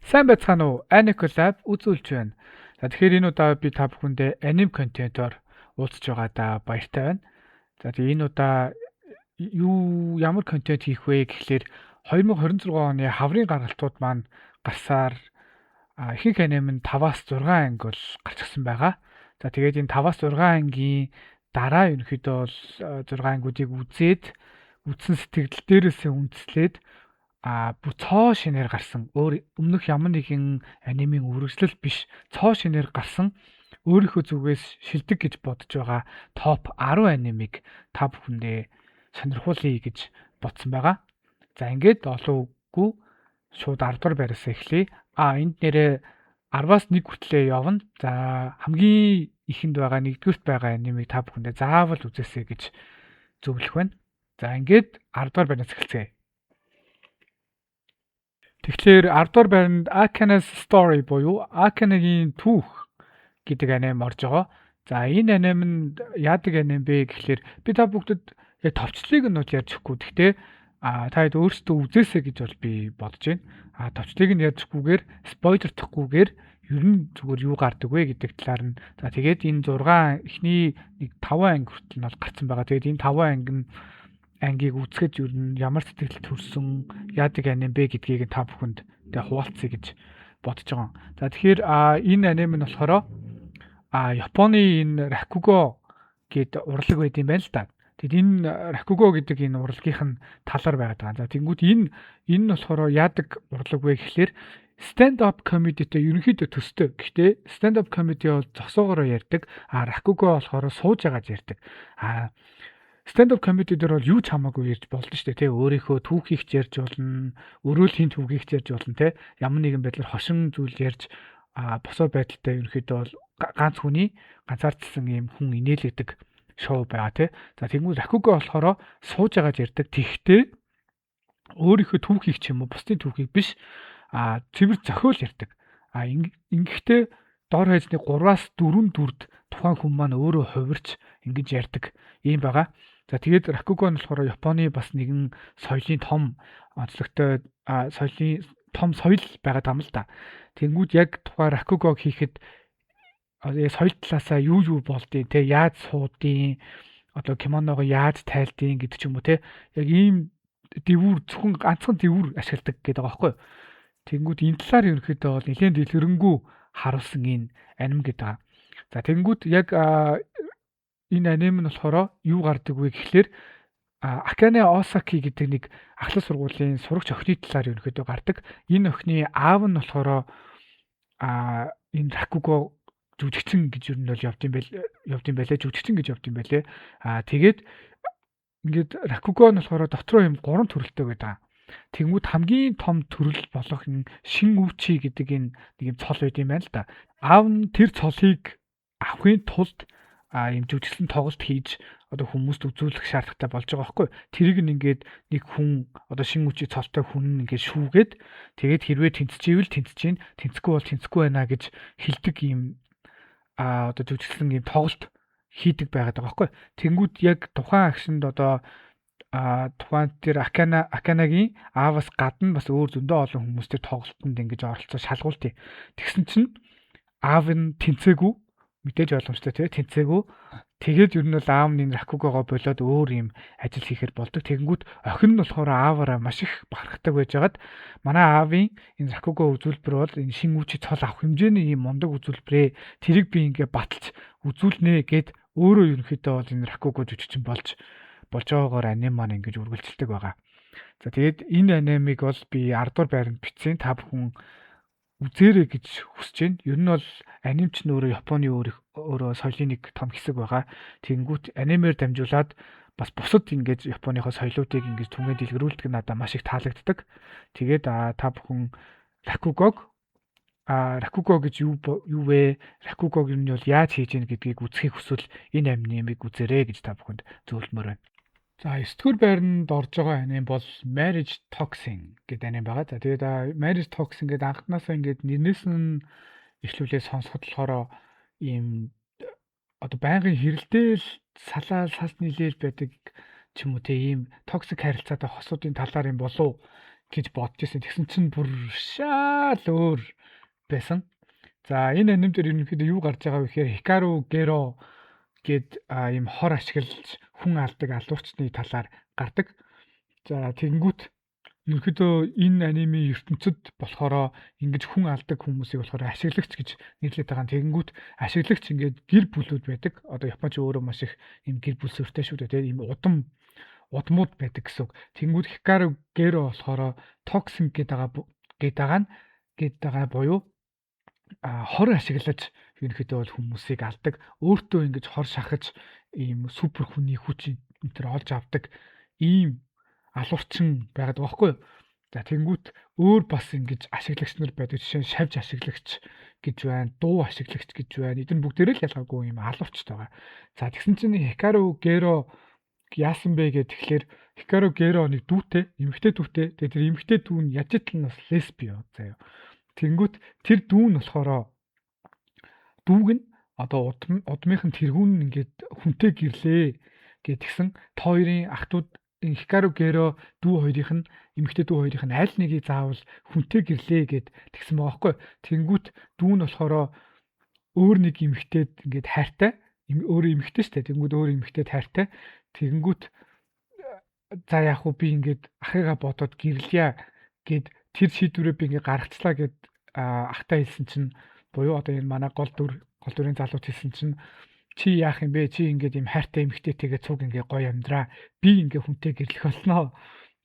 Сайн байцгаана уу? Anicolab үзүүлж байна. За тэгэхээр энэ удаа би та бүхэндээ аним контентоор уулзж байгаадаа баяртай байна. За тэгээ энэ удаа ямар контент хийх вэ гэхлээр 2026 оны хаврын гаргалтууд маань гарсаар ихэнх аним нь 5-аас 6 анги бол гарчихсан байгаа. За тэгээд энэ 5-аас 6 ангийн дараа ерөнхийдөө бол 6 ангиудыг үзсэн сэтгэл дээрээсээ үндэслээд бүр цоо шинээр гарсан өмнөх ямар нэгэн анимын үргэлжлэл биш цоо шинээр гарсан өөрийнхөө зүгээс шилдэг гэж бодож байгаа топ 10 анимыг та бүхэндээ сонирхуулъя гэж бодсон байгаа. За ингээд олон үггүй шууд 10 дугаар байраас эхлэе. Энд нэрээ 10-аас 1 хүртлээр явна. За хамгийн ихэнд байгаа 1-р байгаа анимыг та бүхэндээ заавал үзээсэй гэж зөвлөх байна. За ингээд 10 дугаар байраас эхэлцгээе. Тэгэхээр 10 дугаар байранд Akane's Story буюу Akane-гийн түүх гэдэг аним орж байгаа. За энэ аним нь яадаг аним бэ гэхлээр би та бүгдэд товчлыг нь бол ярьж өгөхгүй. Гэхдээ та хэд өөрсдөө үзээсэй гэж бол би бодож байна. Товчлыг нь ярьж өгөхгүйгээр спойлердохгүйгээр ер нь зүгээр юу гардаг вэ гэдэг талаар нь. За тэгээд энэ 6 эхний 5 анги хүртэл нь бол гарсан байгаа. Тэгээд энэ 5 ангийг үзэхэд ер нь ямар сэтгэл төрсөн яадаг аним бэ гэдгийг та бүхэнд хуваалцъя гэж бодож байгаа. За тэгэхээр энэ аним нь болохоор Японы энэ Rakugo гэдэг урлаг байд юм байна л да. Тэгэд энэ Rakugo гэдэг энэ урлагийнх нь талаар байгаад байгаа. За тэнгууд энэ нь болохоор яадаг урлаг вэ гэхлээр stand up comedy-тэй ерөнхийдөө төстэй. Гэхдээ stand up comedy бол зогсоогоороо ярьдаг. Rakugo болохоор сууж агаад ярьдаг. Stand-up comedy дээр бол юу ч хамаагүй ярьж болно шүү дээ, тий. Өөрийнхөө түүхийг ч ярьж болно, өрөөлхийн түүхийг ч ярьж болно, тий. Ямар нэгэн байдлаар хошин зүйл ярьж босоо байдалтай ерөнхийдөө бол ганц хүний ганцаардсан юм хүн инээлгдэг шоу байгаа, тий. За тэгвэл Rakugo болохоор сууж агаад ярьдаг. Тэгхдээ өөрийнхөө түүхийг ч юм уу, бусдын түүхийг биш цэвэр зохиол ярьдаг. Ингэхдээ дор хаяжны 3-аас 4 дүрд тухайн хүн маань өөрөө хувирч ингэж ярьдаг юм байгаа. За тэгээд Rakugo нь болохоор Японы бас нэгэн соёлын том онцлогтой соёлын том соёл байгаа юм л да. Тэнгүүд яг тухайн Rakugo хийхэд соёл талаасаа юу болдیں۔ Тэ яаж суудیں۔ Одоо кимоногоо яаж тайлдیں гэдэг ч юм уу те. Яг ийм дэвүүр зөвхөн ганцхан дэвүүр ашигладаг гэдэг байгаа байхгүй юу. Тэнгүүд энэ талаар ерөнхийдөө бол нэлээд дэлгэрэнгүй харуулсан энэ аним гэдэг. За тэнгүүд яг энэ аним нь болохоор юу гардаг вэ гэхлээр Akane Osaki гэдэг нэг ахлах сургуулийн сурагч охины талаар ерөнхийдөө гардаг. Энэ охины аав нь болохоор энэ Rakugo жүжигчин гэж ер нь бол явд юм байлээ. Жүжигчин гэж явд юм байлээ. Тэгээд ингээд Rakugo нь болохоор дотроо юм 3 төрөлтэй байдаг. Тэнгүүд хамгийн том төрөл болох шин өвчи гэдэг энэ нэг юм цол байд юм байна л да. Аав нь тэр цолыг авахын тулд юм жүжигсэн тоглолт хийж одоо хүмүүст үзүүлэх шаардлагатай болж байгаа байхгүй. Тэрийг ингээд нэг хүн одоо шин өвчи цолтой хүн ингээд шүүгээд тэгээд хэрвээ тэнцчихвэл тэнцэж, тэнцэхгүй бол тэнцэхгүй байна гэж хэлдэг юм одоо жүжигсэн юм тоглолт хийдэг байгаад байгаа байхгүй. Тэнгүүд яг тухайн акшнд одоо тухайн тэр Akane-гийн ааваас гадна бас өөр зөндөө олон хүмүүстэй тоглолтод ингэж оролцож шалгуултыг. Тэгсэн чинь аав нь тэнцээгүй мэдээж ойлгомжтой тий тэнцээгүй. Тэгээд ер нь бол аав нь Rakugo-гоо болоод өөр юм ажил хийхээр болдог. Тэгэнгүүт охин нь болохоор ааваараа маш их бахархдаг байжгаад манай аавын энэ Rakugo үзүүлбэр бол энэ шин үчи цол авах хэмжээний юм мундаг үзүүлбэрээ тэрийг би ингээ баталж үзүүлнэ гэд өөрөө ерөнхийдөө бол энэ Rakugo жүжигчин болж байгаагаар аним маань ингэж үргэлжилдэг байгаа. За тэгээд энэ анимыг бол би 10 дугаар байранд бичсэн. Та бүхэн үзээрэй гэж хүсэж байна. Ер нь бол анимч нь өөрөө Японы өөрөө соёлын нэг том хэсэг байгаа. Тэнгүүт анимээр дамжуулаад бас бусад ингэж Японыхоо соёлоодыг ингэж түнгээ дэлгэрүүлдэг надад маш их таалагддаг. Тэгээд та бүхэн Rakugo гэж юу вэ? Rakugo ер нь бол яаж хийж ийн гэдгийг үзхийг хүсвэл энэ анимыг үзээрэй гэж та бүхэнд зөвлөмөр байна. За 9-р байранд орж байгаа аним бол Marriage Toxin гэдэг аним байгаа. За тэгээд Marriage Toxin гэдэг анхнаасаа ингээд нэрнээс нь ишлүүлээ сонсоход болохоор ийм одоо байнгын хэрэлдээл салаас нийлээл байдаг ч юм уу тийм токсик харилцаатай хосуудын талаар юм болов гэж бодож байсан. Тэгсэн чинь бүр шал өөр байсан. За энэ аним дээр ерөнхийдөө юу гарч байгаа вэ гэхээр Hikaru Gero гэд ийм хор ашиглаж хүн алдаг алуурчны талаар гардаг. За тэгэнгүүт ерөнхийдөө энэ анимын ертөнцид болохоор ингэж хүн алдаг хүмүүсийг болохоор ашиглагч гэж нэрлэдэг байгаа. Тэгэнгүүт ашиглагч ингээд гэр бүлүүд байдаг. Одоо Японч өөрөө маш их ийм гэр бүл суурьтай шүү дээ. Тийм удмууд байдаг гэсэн үг. Тэгэнгүүт Hikaru Gero болохоор toxic гэдэг байгаа буюу хор ашиглаж ерөнхийдөө бол хүмүүсийг алдаг. Өөртөө ингэж хор шахаж ийм супер хүний хүч энэ төр олж авдаг ийм алуурчин байгаад байгаа байхгүй юу. За тэнгүүт өөр бас ингэж ашиглагч нар байдаг. Жишээ нь шавж ашиглагч гэж байна, дуу ашиглагч гэж байна. Эдгээр бүгдээрээ л ялгаагүй юм алуурчтай байгаа. За тэгсэн чинь Hikaru Gero яасан бэ гэдэг тэгэхээр Hikaru Gero нэг дүүтэй, эмэгтэй дүүтэй. Тэгээ тэр эмэгтэй дүү нь яж тал нь бас лесби заяа. Тэнгүүт тэр дүү нь болохоор дүүг нь одоо удмынхан тэргүүн нь ингээд хүнтэй гэрлээ гэдгсэн хоёрын ахтууд Hikaru Gero дүү хоёрынх нь эмэгтэй дүү хоёрынх нь аль нэгийг заавал хүнтэй гэрлээ гэд тэгсэн байгаа байхгүй. Тэнгүүт дүү нь болохоор өөр нэг эмэгтэйд ингээд хайртай өөрөө эмэгтэй шүү дээ. Тэнгүүд өөр эмэгтэйд хайртай. Тэнгүүт за яг уу би ингээд ахыгаа бодоод гэрлэе гэд тэр шийдвэрээ би ингээд гаргачлаа гэд ахтай хэлсэн чинь буюу одоо энэ манай гол дүрийн залууд хэлсэн чинь чи яах юм бэ? Чи ингээд юм хайртай эмэгтэйтэйгээ цуг ингээд гоё амьдраа. Би ингээд хүнтэй гэрлэх болно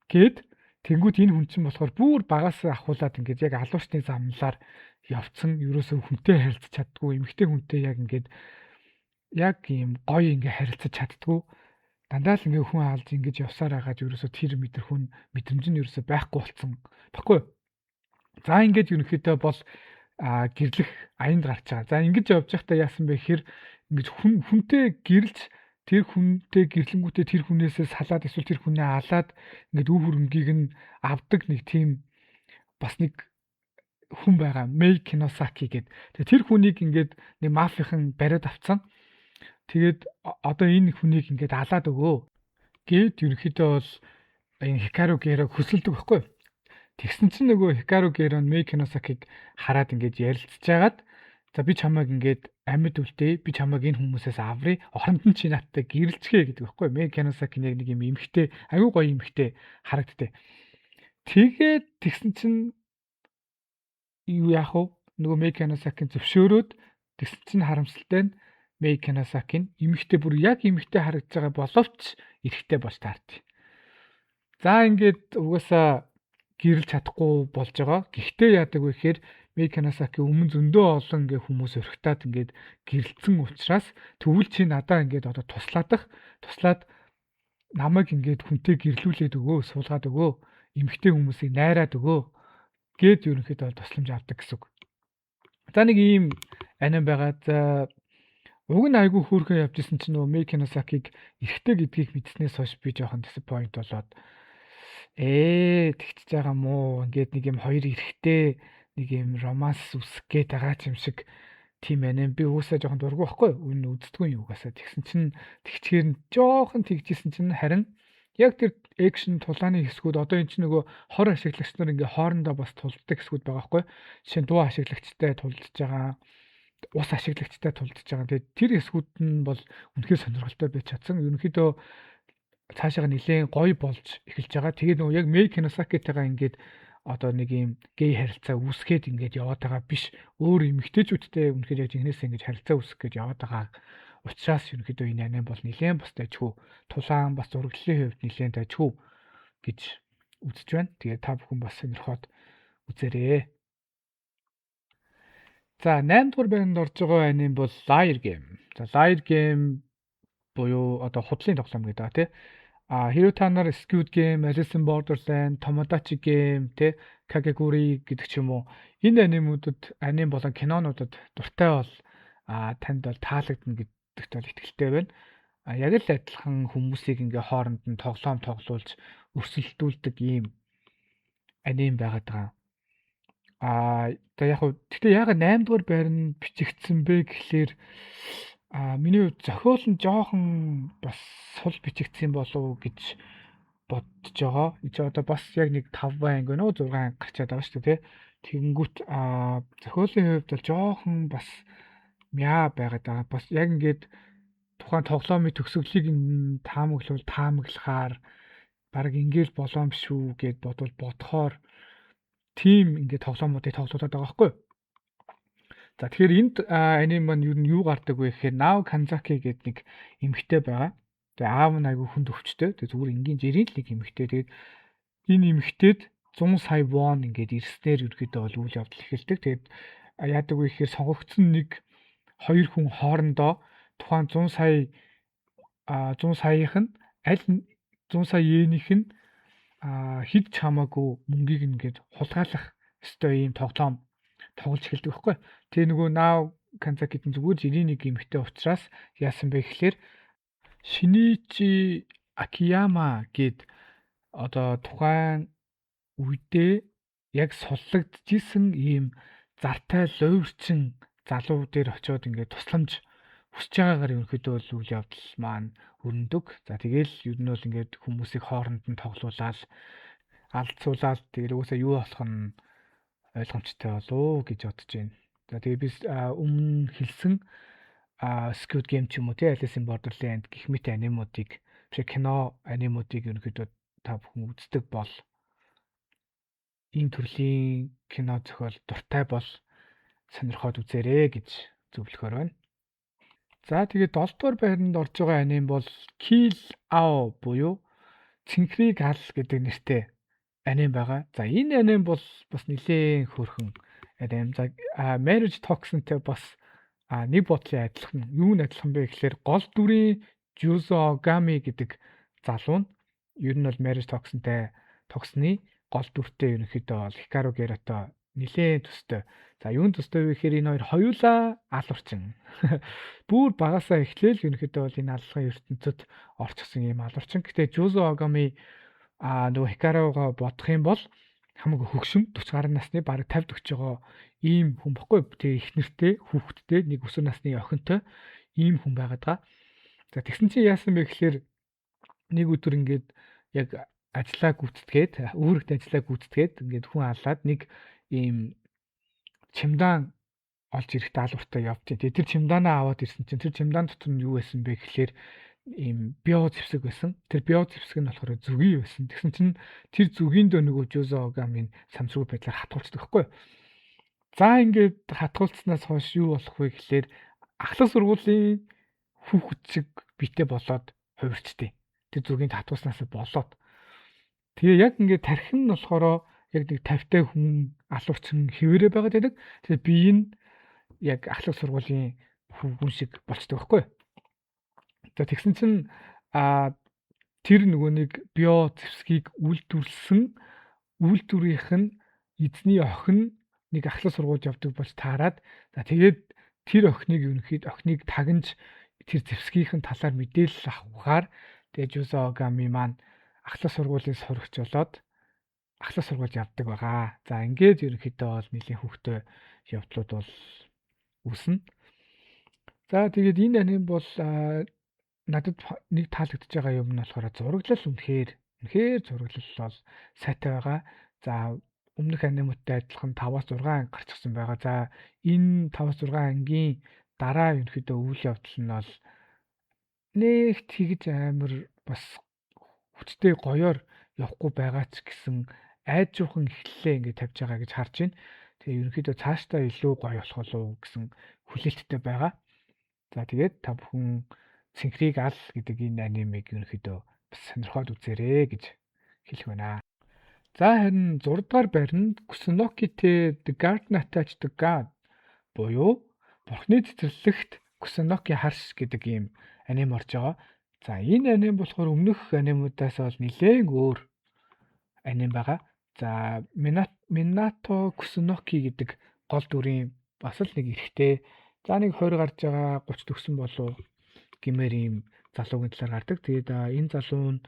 гэд тэнгүүд энэ хүн чинь болохоор бүр багаас ахуулаад ингээд яг алуурчны замналаар явцсан. Ерөөсөө хүнтэй харилцаж чаддгүй эмэгтэй хүнтэй яг ингээд яг ийм гоё ингээд харилцаж чаддгүй. Дандаа л ингээд хүн алж ингэж явсаар хагаад ерөөсөө тэр мэдрэмж нь ерөөсөө байхгүй болсон. Баггүй. За ингээд ерөнхийдөө бол гэрлэх аянд гарч байгаа. За ингэж явж байхдаа яасан бэ гэхээр ингэж хүнтэй гэрлж тэр хүнтэй гэрлэнгүүтээ тэр хүнээсээ салаад эсвэл тэр хүнээ алаад ингээд үр хөрөнгийг нь авдаг нэг тийм бас нэг хүн байгаа. Mei Kinosaki гэдэг. Тэгээ тэр хүнийг ингээд нэг мафийнхан бариад авцсан. Тэгээд одоо энэ хүнийг ингээд алаад өгөө гэд ерөнхийдөө бол энэ Hikaru Gero хүсэлдэг байхгүй. Тэгсэн чинь нөгөө Hikaru Gero Mei Kinosaki-г хараад ингээд ярилцж байгаад за би чамайг ингээд амьд үлдээ. Би чамайг энэ хүмүүсээс аврыг. Оронд нь чи надтай гэрэлцгээ гэдэг байхгүй. Mei Kinosaki нэг юм эмхтэй, аюу гоё эмхтэй харагдтыг. Тэгээд тэгсэн чинь юу яах вэ? Нөгөө Mei Kinosaki-г зөвшөөрөөд тэгсэн чинь харамсалтай нь Mei Kinosaki нь эмхтэй бүр яг эмхтэй харагдж байгаа боловч эрэгтэй болж таард. За ингээд угаасаа гэрэлж чадахгүй болж байгаа. Гэхдээ яадаг вэ гэхээр Mei Kinosaki өмнө зөндөө олон ингээ хүмүүс өрхтаад ингээд гэрэлцсэн учраас тэгвэл чи надаа ингээд одоо туслаад намайг ингээд хүнтэй гэрлүүлээд өгөө, суулгаад өгөө, эмхтэй хүмүүсийг найраад өгөө гэд ерөнхийдөө тусламж авдаг гэсэн үг. За нэг ийм аним байгаа. За уг нь айгүй хөөрхөн явж исэн чинь нөгөө Mei Kinosaki-г эрэгтэй гэдгийг мэдснээс хойш би жоохон disappoint болоод тэгчихэж байгаа мó ингээд нэг юм хоёр эрэгтэй нэг юм романс үсэх гээд байгаа юм шиг тийм аним би уусаа жоохон дургу байхгүй юу үздэггүй юм угаасаа тэгсэн чинь тэгчгээр нь жоохон тэгжсэн чинь харин яг тэр экшн тулааны хэсгүүд одоо эн чинь нөгөө хор ашиглагч нар ингээ хоорондоо бас тулддаг хэсгүүд байгаа байхгүй жишээ нь дуу ашиглагчтай тулдж байгаа ус ашиглагчтай тулдж байгаа. Тэгээд тэр хэсгүүд нь бол үнэхээр сонирхолтой байж чадсан. Ерөнхийдөө цаашаа нэлээд гоё болж эхэлж байгаа. Тэгээд нөгөө яг Mei Kinosaki-тайгаа ингээд одоо нэг юм гей харилцаа үүсгээд ингээд яваад байгаа биш. Өөр эмэгтэйчүүдтэй үнэхээр яг жинхнээсээ ингээд харилцаа үүсгэх гэж яваад байгаа. Учираас ерөнхийдөө энэ аним бол нэлээд бас дайчгүй. Тулаан бас зураглалын хувьд нэлээд дайчгүй гэж үзэж байна. Тэгээд та бүхэн бас сонирхоод үзээрэй. За 8 дугаар байранд орж байгаа аним бол Liar Game. За Liar Game буюу одоо худлын тоглоом гэдэг аа тий. Хэрэв та нар Squid Game, Alice in Borderland, Tomodachi Game тий Kakegurui гэдэг ч юм уу энэ аним болон кинонуудад дуртай бол танд бол таалагдана гэдэгт бол итгэлтэй байна. Яг л адилхан хүмүүсийг ингээ хооронд нь тоглуулж өрсөлдүүлдэг ийм аним байгаад байгаа. Яг хөө гэхдээ яг 8 дугаар байранд бичигдсэн бэ гэхлээр миний хувьд зохиол нь жоохон бас сул бичигдсэн болов уу гэж бодож байгаа. Энд чи одоо бас яг нэг 5 анги байна уу 6 анги гарчаад байгаа шүү дээ, тэ. Тэгэнгүүт зохиолын хувьд бол жоохон бас мяа байгаад байгаа. Бас яг ингээд тухайн тоглоомын төгсгөлийг таамаглахаар баг ингээл болоо юм шүү гэд бодохоор тим ингээд тоглоомуудыг тоглуулад байгаа байхгүй юу? За тэгэхээр энд анime маань юу гардаг вэ гэхээр Nao Kanzaki гэдэг нэг эмэгтэй байгаа. Тэгээ аав нь айгүй хүнд өвчтэй. Тэгээ зүгээр энгийн жирийн л нэг эмэгтэй. Тэгээд энэ эмэгтэйд 100 сая вон ингээд ирснээр ерөөдөө бол үйл явдал эхэлдэг. Тэгээд яадаг вэ гэхээр сонгогдсон нэг хоёр хүн хоорондоо тухайн 100 саяынх нь аль 100 сая йенийх нь хэд ч хамаагүй мөнгийг ингээд хулгайлах ёстой ийм тоглоом тоглож эхэлдэг байхгүй. Тэгээ нөгөө Nao Kanzaki-д зүгээр жирийн нэг эмэгтэй учраас яасан бэ гэхээр Shinichi Akiyama гээд одоо тухайн үедээ яг суллагдчихсэн ийм зартай луйварчин залуу дээр очиод ингээд тусламж хүсэж байгаагаар ерөнхийдөө бол үйл явдал маань өрнөдөг. За тэгээл ер нь бол ингээд хүмүүсийг хооронд нь тоглуулаад алдцуулаад тэгээд уусаа юу болох нь ойлгомжтой болов гэж бодож байна. За тэгээ би өмнө хэлсэн Squid Game ч юм уу тий Alice in Borderland гэх мэт анимуудыг биш кино анимуудыг ерөнхийдөө та бүхэн үздэг бол ийм төрлийн кино зохиол дуртай бол сонирхоод үзээрэй гэж зөвлөхөр байна. За тэгээд 7 дугаар байранд орж байгаа аним бол Kill Ao буюу Цэнхрийг ал гэдэг нэртэй аним байгаа. За энэ аним бол бас нэлээд хөөрхөн аним. За Marriage Toxin-тэй бас нэг бодлын адилхан. Юу нь адилхан бэ гэхээр гол дүрийн Juzo Ogami гэдэг залуу нь ер нь бол Marriage Toxin-тэй гол дүртэй ерөнхийдөө бол Hikaru Geruto нэлээд төстэй. За юунд төстэй вэ гэхээр энэ хоёр хоёулаа алуурчин. Бүр багасаа эхлээл ерөнхийдөө бол энэ аллагын ертөнцид орчихсон юм алуурчин. Гэтэ Juzo Ogami нөгөө Hikaruга бодох юм бол хамаагүй хөгшин 40 гаруй насны бараг 50 40 байгаа ийм хүн баггүй. Тэгээ их нэртэй хүүхэдтэй нэг өсвөр насны охинтой ийм хүн байгаад байгаа. За тэгсэн чинь яасан бэ гэхээр нэг өдөр ингээд яг ажиллаа гүйцэтгээд өөрөгд ажиллаа гүйцэтгээд ингээд хүн алаад нэг ийм чемодан олж ирэхдээ алууртай явж. Тэр чемоданаа аваад ирсэн чинь тэр чемодан дотор нь юу байсан бэ гэхээр ийм био зэвсэг байсан. Тэр био зэвсэг нь болохоор зүгий байсан. Тэгсэн чинь тэр зүгийндөө нөгөө Juzo Ogami-ийн самсруу байдлаар хатгуулцдаг байхгүй. За ингээд хатгуулцснаас хойш юу болох вэ гэхээр ахлах сургуулийн хүүхэд шиг битээ болоод хувирчдээ. Тэр зүгийнд хатгуулснаас болоод. Тэгээ яг ингээд тархин нь болохоор яг нэг 50-тай хүн алуурчин хэвээрээ байгаад байдаг. Тэгээ бие нь яг ахлах сургуулийн хүн шиг болцдог байхгүй. За тэгсэн чинь тэр нөгөө нэг био зэвсгийг үйлдвэрийнх нь эзний охин нэг ахлах сургуульд явдаг болж таарад. За тэгээд тэр охиныг тагнаж тэр зэвсгийнхэн талаар мэдээлэл авахаар тэгээд Juzo Ogami маань ахлах сургуулийн сурагч болоод ахлах сургуульд явдаг байгаа. За ингээд ерөнхийдөө бол нэлийн хөвгтэй явдлууд бол үүснэ. За тэгээд энэ аним бол надад нэг таалагдж байгаа юм нь болохоор зураглал үнэхээр зураглал бол сайтай байгаа. За өмнөх анимуудтай адилхан 5-6 анги гарчихсан байгаа. За энэ 5-6 ангийн дараа ерөнхийдөө үйл явдал нь бол нэг тэгж амар бас хүчтэй гоёор явахгүй байгаа ч гэсэн айжуухан эхлэлээ ингээд тавьж байгаа гэж харж байна. Тэгээ ерөнхийдөө цаашдаа илүү гоё болох болов гэсэн хүлээлттэй байгаа. За тэгээд та бүхэн Цэнхрийг ал гэдэг энэ анимыг ерөнхийдөө бас сонирхоод үзээрэй гэж хэлэх байна. За харин 6 дугаар байранд Kusunoki-те The Garden Attached to God буюу Бурхны цэцэрлэгт Kusunoki харш гэдэг ийм аним орж байгаа. За энэ аним болохоор өмнөх анимуудаас бол нэлээд өөр аним байгаа. За Minato Kusunoki гэдэг гол дүрийн бас л нэг эрэгтэй. За нэг 20 гарч байгаа 30 төгсөн болов гэмээр ийм залуугийн талаар гардаг. Тэгээд энэ залуу нь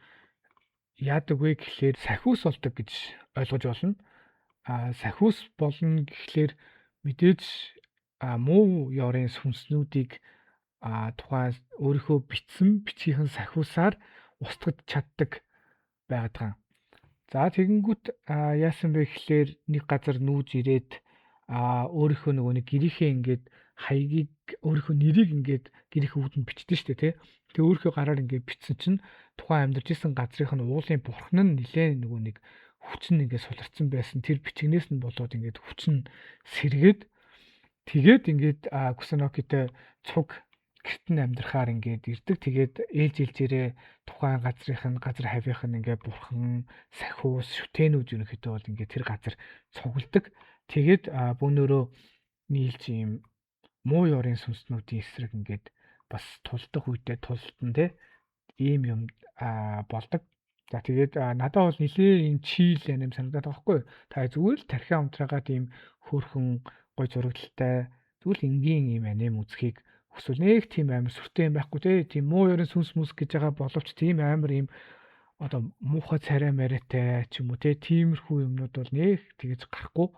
яадаг вэ гэхлээр сахиус болдог гэж ойлгож болно. Сахиус болно гэхлээр мэдээж муу ёрын сүнснүүдийг тухайн өөрийнхөө бичсэн бичгийн сахиусаар устгаж чаддаг байгаад байгаа. За тэгэнгүүт яасан бэ гэхлээр нэг газар нүүж ирээд өөрийнхөө нөгөө нэг гэрийнхээ ингээд хаягийг өөрийнхөө нэрийг ингээд гэрийнхээ үүдэнд бичдэг шүү дээ тий. Тэгээ өөрийнхөө гараар ингээд бичсэн чинь тухайн амьдарч исэн газрынх нь уулын бурхан нь нилээн нөгөө нэг хүчин ингээд суларсан байсан. Тэр бичгнээс нь болоод ингээд хүчин сэргээд тэгээд ингээд Кусанокитой цуг гэрт нь амьдрахаар ингээд ирдэг. Тэгээд ээлж ээлжээрээ тухайн газар хавийнх нь ингээд бурхан, сахиус, шүтэнүүд ерөнхийдөө бол ингээд тэр газар цугладаг. Тэгээд бүүнөрөө нийлж ийм муу ёрын сүнснүүдийн эсрэг ингээд бас тулдах үедээ тултан те ийм юм болдог. За тэгээд надад бол нэлээ ийм чийл юм санагдаад байгаа хгүй. Та зүгээр л тархиа унтраагаад ийм хөөрхөн гой зурагтай зүгээр л энгийн ийм аним үзхийг эсвэл нэг тийм амар сүртэй юм байхгүй те тийм муу ёрын сүнс мүс гэж байгаа боловч тийм амар ийм одоо муухай царай мариатай ч юм уу те тиймэрхүү юмнууд бол нэг тэгэж гарахгүй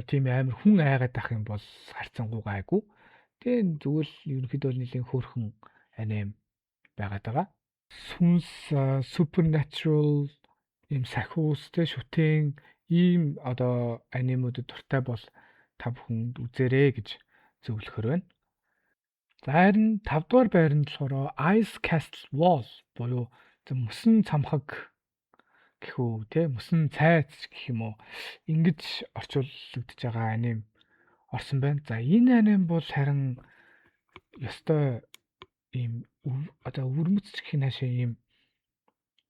тийм амар хүн айгаад ах юм бол харьцангуй гайгүй. Тэгээ зүгээр л ерөнхийдөө нэлийн хөөрхөн аним байгаад байгаа. Сүнс supernatural ийм сахиус те шүтэн ийм одоо анимуудад дуртай бол та бүхэн үзээрэй гэж зөвлөхөр байна. За харин 5 дугаар байранд болохоор Ice Castle Wall буюу мөсөн цамхаг гэх үү те мөсөн цайц гэх юм уу ингэж орчуулагдж байгаа аним орсон байна. За энэ аним бол харин ёстой ийм одоо өвөрмөц гэх нь хаашаа ийм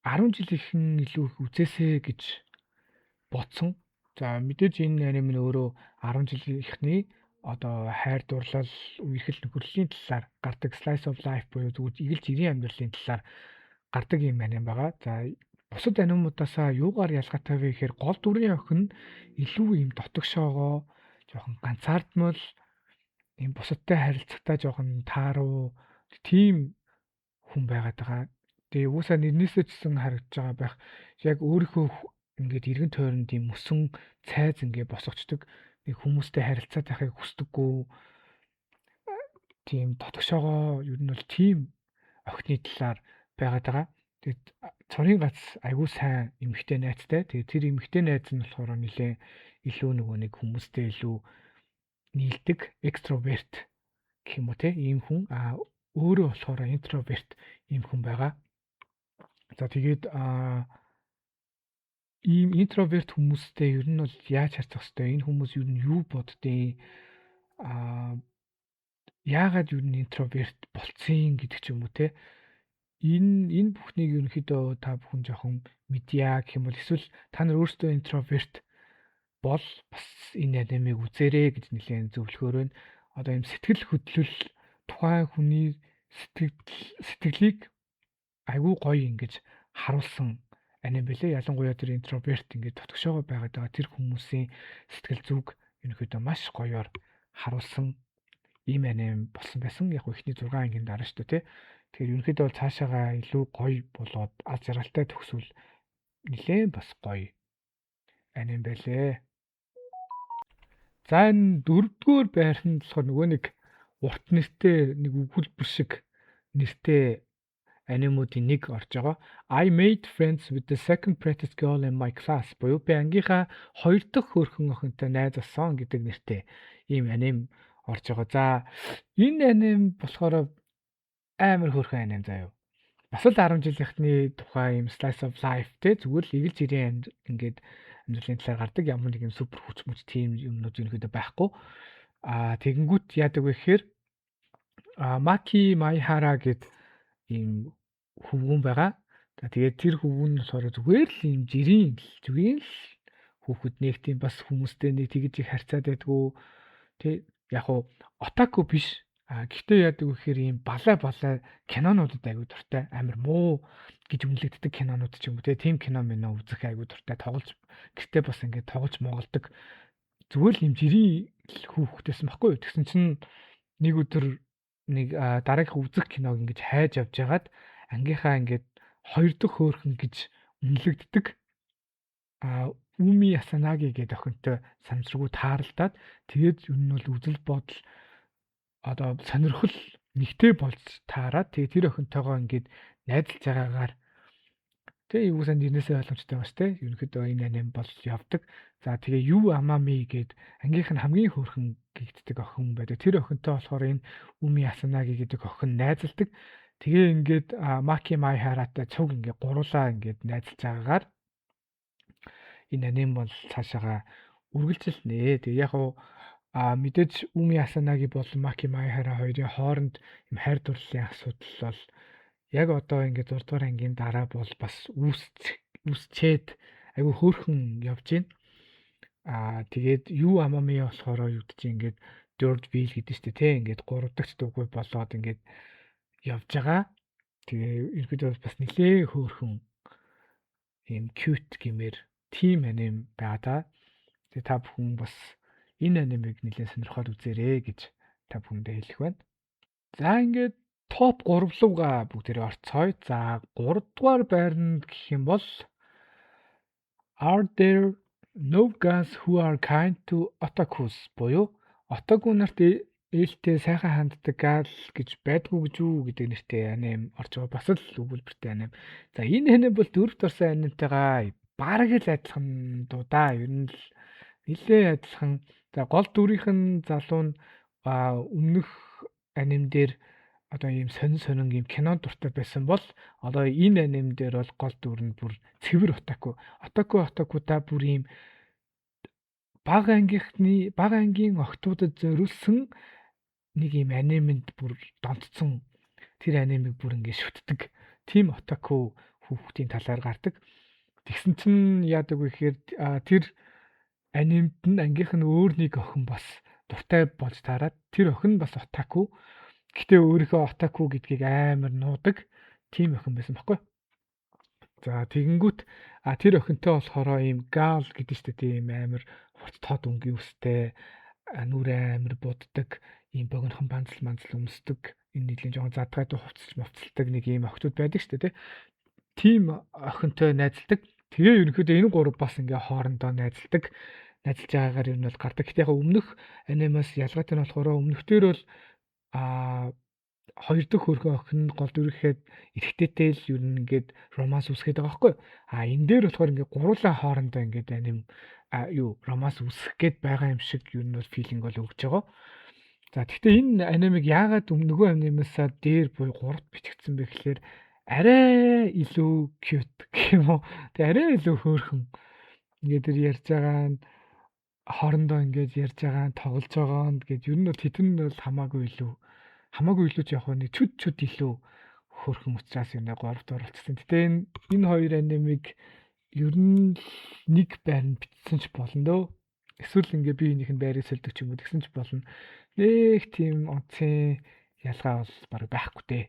10 жилийнхэн илүү их үзээсэй гэж бодсон. За мэдээж энэ аним нь өөрөө 10 жилийнхний одоо хайр дурлал үерхэл нөхөрлөлийн талаар гардаг slice of life буюу зүгээр игэлж ирийн амьдралын талаар гардаг юм аним байгаа. За бусад анимуудаасаа юугаар ялгаатай вэ гэхээр гол дүрийн охин илүү ийм дотогшоогоо жоохон ганцаардмал ийм бусадтай харилцагтаа жоохон тааруу тийм хүн байгаад байгаа. Тэгээ уусаа нэрнээсээ ч гэсэн харагдаж байгаа байх. Яг өөрийнхөө ингээд эргэн тойронд ийм мөсөн цайз ингээд босгочдөг. Нэг хүмүүстэй харилцаад байхыг хүсдэггүй. Тийм дотогшоогоо ер нь бол тийм охины талаар байгаад байгаа. Тэгээд цорын гац айгүй сайн эмэгтэй найзтай. Тэгээд тэр эмэгтэй найз нь болохоор нэлээ илүү нөгөө нэг хүмүүстэй илүү нийлдэг, экстроверт гэх юм уу те ийм хүн. Өөрөө болохоор интроверт ийм хүн байгаа. За тэгээд ийм интроверт хүмүүстэй ер нь бол яаж харьцах хэвтэй энэ хүмүүс ер нь юу боддیں۔ Яагаад ер нь интроверт болцсон гэдэг ч юм уу те энэ бүхнийг ерөнхийдөө та бүхэн жоохон медиа гэх юм бол эсвэл та нар өөрсдөө интроверт бол бас энэ анимыг үзээрэй гэж нэлээд зөвлөхөр байна. Одоо ийм сэтгэл хөдлөл тухайн хүний сэтгэлийг айгүй гоё ингэж харуулсан аним билээ. Ялангуяа тэр интроверт ингэж дотгошоогоо байгаад байгаа тэр хүмүүсийн сэтгэл зүг ерөнхийдөө маш гоёор харуулсан ийм аним болсон байсан. Яг ихний 6 ангийн дараа шүү дээ тий. Тэгэхээр ерөнхийдөө бол цаашаагаа илүү гоё болоод аз жаргалтай төгсвөл нэлээд бас гоё аним байлээ. За энэ 4-р байранд болохоор нөгөө нэг урт нэртэй нэг өгүүлбэр шиг нэртэй анимуудын нэг орж байгаа. I made friends with the second prettiest girl in my class буюу би ангийнхаа 2 дахь хөөрхөн охинтой найзалсан гэдэг нэртэй ийм аним орж байгаа. За энэ аним болохоор амар хөөрхөн аним заяа. Бас л 10 жилийнхний тухай ийм slice of life те зүгээр л эгэлж ирийн ингээд амьдралын талаар гардаг ямар нэгэн супер хүч мүч тийм юмнууд ерөнхийдөө байхгүй. Тэгэнгүүт яадаг вэ гэхээр Маки Майхара гэд ийм хөвгүүн байгаа. За тэгээд тэр хөвгүүн нь болохоор зүгээр л ийм жирийн л хүүхэд нэг тийм бас хүмүүстэй нэг тэгж их харьцаад байдгүй. Тэ яг уу отаку биш. Гэхдээ яадаг вэ гэхээр ийм балай кинонуудад аягүй дуртай. Амар муу гэж үнэлэгддэг кинонууд ч юм уу тийм кино минь үзэх аягүй дуртай. Тоглож гэхдээ бас ингээд тоглож монголдог. Зүгээр л ийм жирийн хүүхдтэйсэн баггүй. Тэгсэн чинь нэг өдөр нэг дараагийнх үзэх киног ингэж хайж авч ягаад ангийнхаа ингээд 2 дахь хөөрхөн гэж үнэлэгддэг Үми Ясанаги гэдэг охинтой самсргүй тааралдаад тэгээд ер нь бол үзэл бодол одоо сонирхол нэгтэй болж таараад тэгээд тэр охинтойгоо ингээд найзалж байгаагаар Тэ юу сайн нэрнээсээ ойлгомжтой байна шүү дээ. Ерөнхийдөө энэ аним бол явдаг. За тэгээ Ю Амами гээд ангийнх нь хамгийн хөөрхөн гэгддэг охин байдаг. Тэр охинтой болохоор энэ Үми Асанаги гэдэг охин найзалдаг. Тэгээ ингээд Маки Май Харатай цуг ингээд гуруулаа ингээд найзалж байгаагаар энэ аним бол цаашаага үргэлжилнэ. Тэгээ яг уу мэдээж Үми Асанаги болон Маки Май Хара хоёрын хооронд юм хайр дурлалын асуудал бол яг одоо ингээд 6 дугаар ангийн дараа бол бас үүсчээд айгүй хөөрхөн явж байна. Тэгээд юу Амами болохоор юу гэж ингээд George Bill гэдэг чинь те ингээд 3 дахь дуугүй болоод ингээд явж байгаа. Тэгээ ерөөдөө бас нэлээ хөөрхөн юм cute гэмээр team аним байгаа та. Тэгээ та бүхэн бас энэ анимыг нэлээд сонирхоод үзээрэй гэж та бүхэндээ хэлэх байна. За ингээд топ 3 руугаа бүгдээрээ орцгоё. За 3 дугаар байранд гэх юм бол Are there no guys who are kind to otakus буюу otaku нарт ээлтэй сайхан ханддаг гал гэж байдгүй гэж үү гэдэг нэртэй аним орж байгаа. Бас л өгүүлбэртэй аним. За энэ аним бол дөрөвт орсон анимтайгаа бараг л адилхан дуу да. Ер нь л нэлээ адилхан. За гол дүрийнх нь залуу нь өмнөх аним дээр одоо ийм сонин ийм кинон дуртай байсан бол одоо энэ аним дээр бол гол дүр нь бүр цэвэр отаку та бүр ийм бага ангийн охтуудад зориулсан нэг ийм анимэнд бүр донтцсон тэр анимыг бүр ингэ шүтдэг. Тим отаку хүүхдийн талаар гардаг. Тэгсэн чинь яадаг вэ гэхээр тэр анимд нь ангийнх нь өөр нэг охин бас дуртай болж таарад. Тэр охин бас отаку. Гэтэ өөрийнхөө отаку гэдгийг амар нуудаг тийм охин байсан баггүй. За тэгэнгүүт тэр охинтой болохоор ийм гал гэдэг чинь тийм амар хурц тод өнгийн үстэй нүр амар буддаг ийм богинохон банзал өмсдөг энэ нэлийн жоохон задгайд хувцалдаг нэг ийм охтууд байдаг шүү дээ тийм охинтой найзалдаг. Тэгээ ерөнхийдөө энэ гурав бас ингээ хоорондоо найзалж байгаагаар ер нь бол гардаг. Гэтэ яг өмнөх анимаас ялгаатай нь болохоор өмнөхдөр бол хоёр дахь хөрхөн охин гол дүрхэхэд эрэгтэйтэй л ер нь ингээд романс үсгээд байгаа байхгүй. Энэ дээр болохоор ингээд гурлаа хоорондоо ингээд аним романс үсэх гээд байгаа юм шиг ер нь бол филинг бол өгч байгаа. За гэхдээ энэ анимыг яагаад нөгөө анимаасаа дээр буюу 3-т бичигдсэн бэ гэхээр арай илүү cute гэх юм уу. Тэг арай илүү хөөрхөн. Ингээд тэр ярьж байгаа нь хоорондоо ингээд ярьж байгаа нь тоглож байгаа нь гээд ер нь бол тэтэн нь бол хамаагүй илүү ч яг нэг чүд илүү хөөрхөн учраас юм 3-т оролцсон. Гэтэ энэ хоёр анимыг ер нь нэг байранд бичсэн ч болно дөө. Эсвэл ингээ би энийх нь байрыг сольдог ч юм уу тэгсэн ч болно. Нэг тийм онцгийн ялгаа бол баг байхгүй дээ.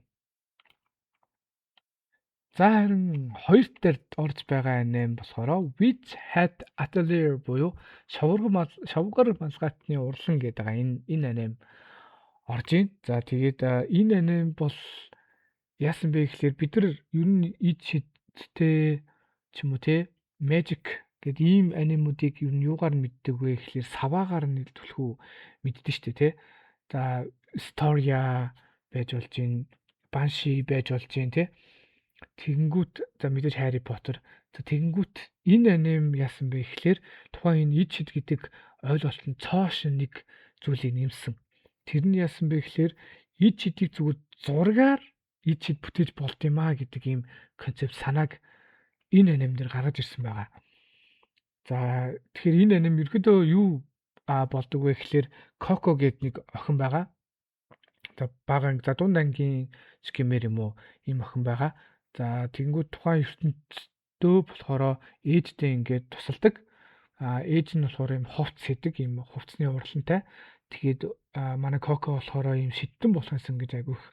За харин хоёрт дээр орж байгаа аним болохоор Witch Hat Atelier буюу шавгар малгайтны урлан гэдэг энэ аним орж ийн. За тэгээд энэ аним бол яасан бэ гэхээр бид нар ер нь ид шидтэй ч юм уу те Magic гэдэг ийм анимуудыг ер нь юугаар мэддэг вэ гэхээр саваагаар нь төлхөө мэддэг шүү дээ те. За Storia байж болж ийн, Banshee байж болж ийн те. Тэгэнгүүт за мэдээж Harry Potter. За тэгэнгүүт энэ аним яасан бэ гэхээр тухайн энэ ид шид гэдэг ойлголт нь цоош нэг зүйлийг нэмсэн. Тэр нь яасан бэ гэхээр ид шидийг зүгээр зургаар ид шид бүтээж болд юм аа гэдэг ийм концепт санааг энэ аним дээр гаргаж ирсэн байгаа. За тэгэхээр энэ аним ерөөдөө юу болдог вэ гэхээр Coco гэдэг нэг охин байгаа. За бага анги за дунд ангийн скимэр юм уу ийм охин байгаа. За тэгэнгүүт тухайн ертөнцөө болохоор ээжтэй ингээд тусалдаг. Ээж нь болохоор ийм хувцс хийдэг, ийм хувцсны уралдантай. Тэгээд манай Коко болохоор ийм шидтэн болох гэсэн гэж айгүйх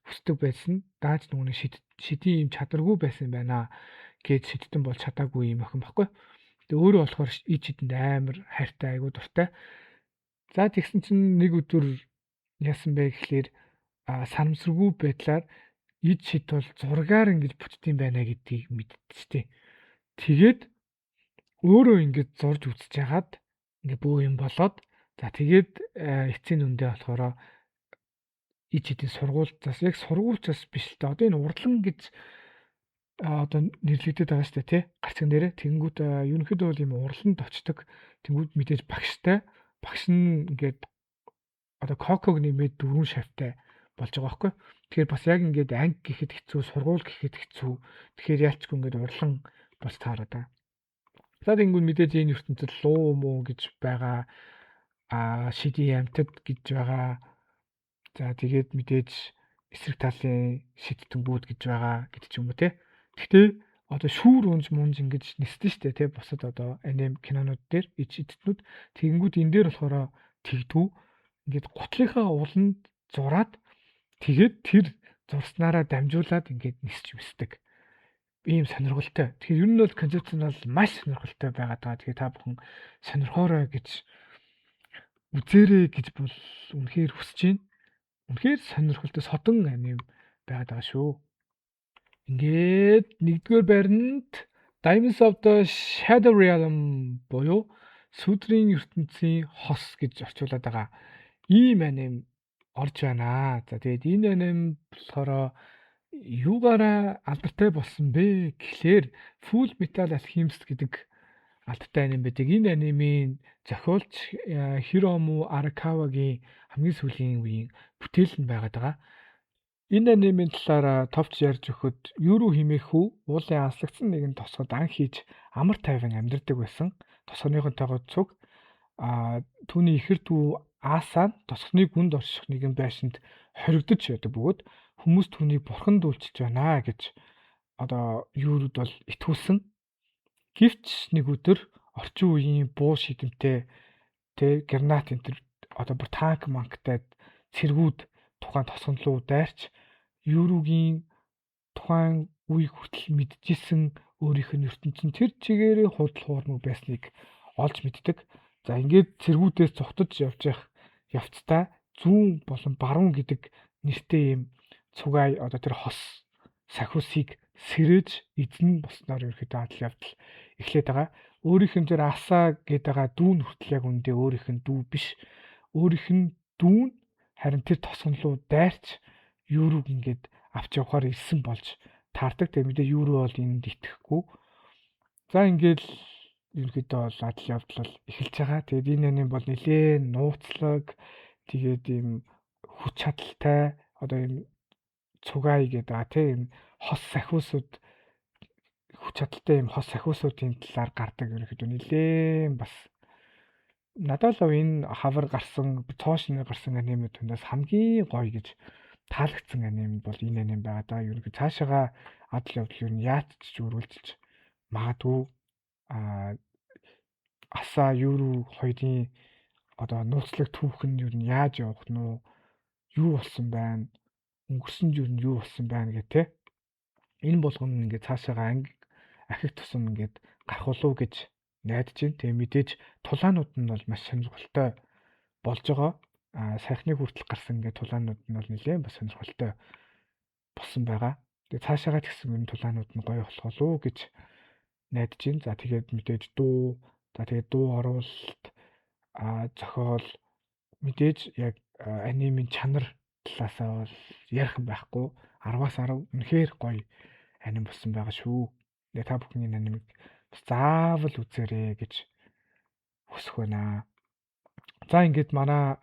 хүсдэг байсан. Дааж нүгний шидийн ийм чадваргүй байсан байна гэж шидтэн бол чадаагүй юм охин баггүй. Тэгээд өөрөө болохоор ид шидэнд амар хайртай айгүй дуртай. За тэгсэн чинь нэг өдөр яасан бэ гэхээр санамсаргүй байдлаар ид шид бол зургаар ингэж бүтдэм байна гэдгийг мэдчихтэй. Тэгээд өөрөө ингэж зурж үзэж хагаад ингээ бөө юм болоод за тэгээд эцсийн үндэ болохоор ид шидийн сургуульчаас яг сургуульчаас биш л дээ. Одоо энэ урлан гэж одоо нэрлэгдээд байгаа шүү дээ тий. Гарчиг нэрээ. Тэнгүүд ерөнхийдөө бол ийм урланд очдог. Тэнгүүд мэдээж багш нь ингээд одоо коког нэмээд 4 шавьтай болж байгаа байхгүй. Тэгэхээр бас яг ингээд анги гэхэд хэцүү, сургууль гэхэд хэцүү. Тэгэхээр яалчгүй ингээд урлан болж таараад байгаа. За тэнгүүд мэдээж энэ ертөнцид луу муу гэж байгаа. Шидий амтд гэж байгаа. За тэгээд мэдээж эсрэг талын шидтэнгүүд гэж байгаа гэдэг ч юм уу те. Гэхдээ одоо шүүр унж мунж ингэж нисдэн штэ те. Бусад одоо аним кинонууд дээр эднүүд тэгэнгүүт энэ дээр болохоор тэгдүү ингээд гутлынхаа ууланд зураад тэгээд тэр зурснараа дамжуулаад ингээд нисч өсдөг. Ийм сонирхолтой. Тэгэхээр ер нь бол концепц нь бол маш сонирхолтой байгаад байгаа. Тэгээ та бүхэн сонирхоорой гэж үзээрэй гэж бол үнэхээр хүсэж байна. Үнэхээр сонирхолтой содон аним байгаад байгаа шүү. Ингээд нэгдүгээр байранд Diamonds of the Shadow Realm буюу Сүдрийн ертөнцийн хос гэж орчуулад байгаа. Ийм аним орж байна. За тэгээд энэ аним болохоор юугаараа алдартай болсон бэ гэхлээр Full Metal Alchemist гэдэг алдартай аним байдаг. Энэ анимын зохиолч Hiromu Arakawa-гийн хамгийн сүүлийн үеийн бүтээл нь байгаад байгаа. Энэ анимын талаар товч ярьж өгөхөд Юру хэмээх хүү уулын анслагдсан нэгэн тосгод ан хийж амар тайван амьдардаг байсан. Тосгоныхонтойгоо цуг түүний ихэр дүү Аасаа тосгоны гүнд орших нэгэн байшинд хоригдож байдаг бөгөөд хүмүүс түүнийг бурханд үйлчилж байна гэж одоо Юруд бол итгүүлсэн. Гэвч нэг өдөр орчин үеийн буу шидэмтэй гранат энэ одоо бүр танк манктай цэргүүд тухайн тосгон руу дайрч Юругийн тухайн үеийг хүртэл мэдчихсэн өөрийнх нь ертөнцийн тэр чигээрээ худал хуурмаг байсныг олж мэддэг. За ингээд цэргүүдээс цогтож явцдаа зүүн болон баруун гэдэг нэртэй юм цугай одоо тэр хос сахиусыг сэрэж эзэн босноор ерөөхдөө адал явдал эхлээд байгаа. Өөрийнх нь тэр асаа гэдэг байгаа дүүн хүртэл яг үндэ өөрийнх нь дүү биш. Өөрийнх нь дүүн харин тэр тосгон руу дайрч Юруг ингээд авч явахаар ирсэн болж таардаг. Тэгээ мэдээ Юру бол энд итгэхгүй. За ингээд ерөөхдөө бол адал явдал эхэлж байгаа. Тэгээд энэ аним бол нэлээд нууцлаг тэгээд ийм хүч чадалтай одоо ийм цугай гэдэг тийм хос сахиусууд хүч чадалтай ийм хос сахиусуудын талаар гардаг ерөөхдөө нэлээд бас надад л энэ хавар гарсан цоошны гарсан анимууд хүнээс хамгийн гоё гэж таалагдсан аним бол энэ аним байгаа да. Ерөнхийдөө цаашаага адал явдал юу яач ч үргэлжилж магадгүй Асаа Юру хоёрын одоо нууцлаг түүх нь юу яаж явах нь юу болсон байна? Өнгөрсөн жил нь юу болсон байна гэх те. Энэ болгоно ингээд цаашаага ахих тусам ингээд гарах болов гэж найдаж байна. Тэгээ мэдээж тулаанууд нь бол маш сонирхолтой болж байгаа. Сайхны хүртэл гарсан ингээд тулаанууд нь бол нэлээд бас сонирхолтой болсон байгаа. Тэгээ цаашаагаа тэгсэн юм тулаанууд нь гоё болох болов гэж найдаж байна. За тэгээд мэдээж дуу, за тэгээд дуу оруулалт, зохиол мэдээж яг анимын чанар талаасаа бол ярих юм байхгүй. 10-аас 10 үнэхээр гоё аним болсон байгаа шүү. Тэгээ та бүхэн энэ анимыг бас заавал үзээрэй гэж хүсэх байна. За ингээд манай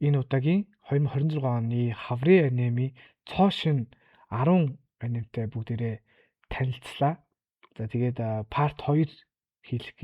энэ удаагийн 2026 оны хаврын анимын цоошин 10 анимтай бүгдээрээ танилцлаа. За тэгээд part 2 хийх